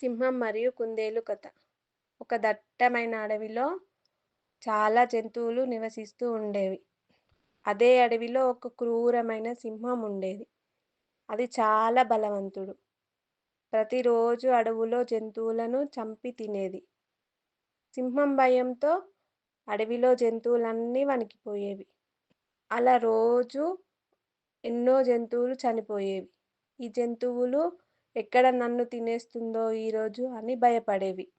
సింహం మరియు కుందేలు కథ. ఒక దట్టమైన అడవిలో చాలా జంతువులు నివసిస్తూ ఉండేవి. అదే అడవిలో ఒక క్రూరమైన సింహం ఉండేది. అది చాలా బలవంతుడు. ప్రతిరోజు అడవులో జంతువులను చంపి తినేది. సింహం భయంతో అడవిలో జంతువులన్నీ వణికిపోయేవి. అలా రోజు ఎన్నో జంతువులు చనిపోయేవి. ఈ జంతువులు ఎక్కడ నన్ను తినేస్తుందో ఈరోజు అని భయపడేవి.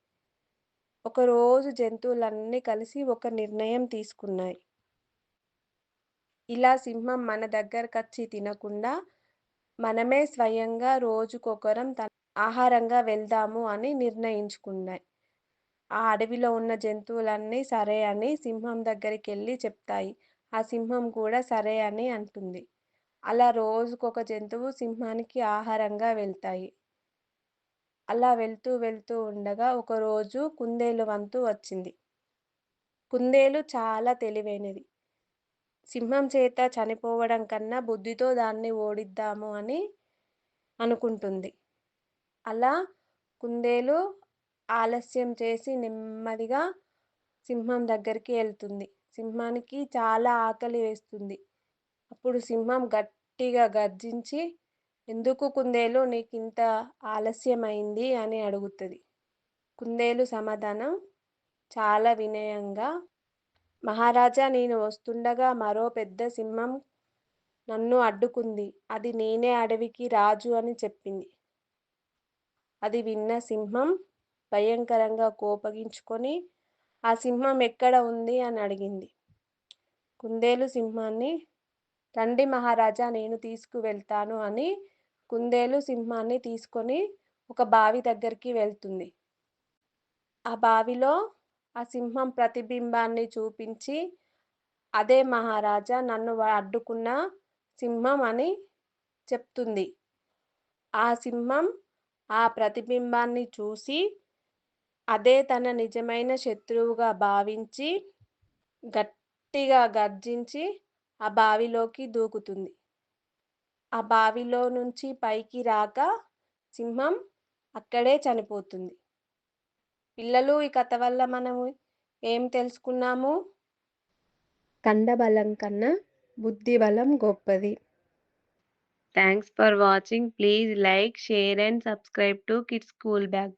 ఒకరోజు జంతువులన్నీ కలిసి ఒక నిర్ణయం తీసుకున్నాయి. ఇలా సింహం మన దగ్గరకచ్చి తినకుండా, మనమే స్వయంగా రోజుకొకరం ఆహారంగా వెళ్దాము అని నిర్ణయించుకున్నాయి. ఆ అడవిలో ఉన్న జంతువులన్నీ సరే అని సింహం దగ్గరికెళ్ళి చెప్తాయి. ఆ సింహం కూడా సరే అని అంటుంది. అలా రోజుకొక జంతువు సింహానికి ఆహారంగా వెళ్తాయి. అలా వెళ్తూ ఉండగా ఒకరోజు కుందేలు వంతు వచ్చింది. కుందేలు చాలా తెలివైనది. సింహం చేత చనిపోవడం కన్నా బుద్ధితో దాన్ని ఓడిద్దాము అని అనుకుంటుంది. అలా కుందేలు ఆలస్యం చేసి నెమ్మదిగా సింహం దగ్గరికి ఎళ్తుంది. సింహానికి చాలా ఆకలి వేస్తుంది. అప్పుడు సింహం గట్టిగా గర్జించి, "ఎందుకు కుందేలు నీకింత ఆలస్యమైంది?" అని అడుగుతది. కుందేలు సమాధానం చాలా వినయంగా, "మహారాజా, నేను వస్తుండగా మరో పెద్ద సింహం నన్ను అడ్డుకుంది. అది నేనే అడవికి రాజు అని చెప్పింది." అది విన్న సింహం భయంకరంగా కోపగించుకొని, "ఆ సింహం ఎక్కడ ఉంది?" అని అడిగింది. కుందేలు సింహాన్ని, "రండి మహారాజా, నేను తీసుకువెళ్తాను" అని కుందేలు సింహాన్ని తీసుకొని ఒక బావి దగ్గరికి వెళ్తుంది. ఆ బావిలో ఆ సింహం ప్రతిబింబాన్ని చూపించి, "అదే మహారాజా, నన్ను అడ్డుకున్న సింహం" అని చెప్తుంది. ఆ సింహం ఆ ప్రతిబింబాన్ని చూసి, అదే తన నిజమైన శత్రువుగా భావించి, గట్టిగా గర్జించి ఆ బావిలోకి దూకుతుంది. ఆ బావిలో నుంచి పైకి రాక సింహం అక్కడే చనిపోతుంది. పిల్లలు, ఈ కథ వల్ల మనము ఏం తెలుసుకున్నాము? కండబలం కన్నా బుద్ధి బలం గొప్పది. Thanks for watching. Please like, share and subscribe to Kids School Bag.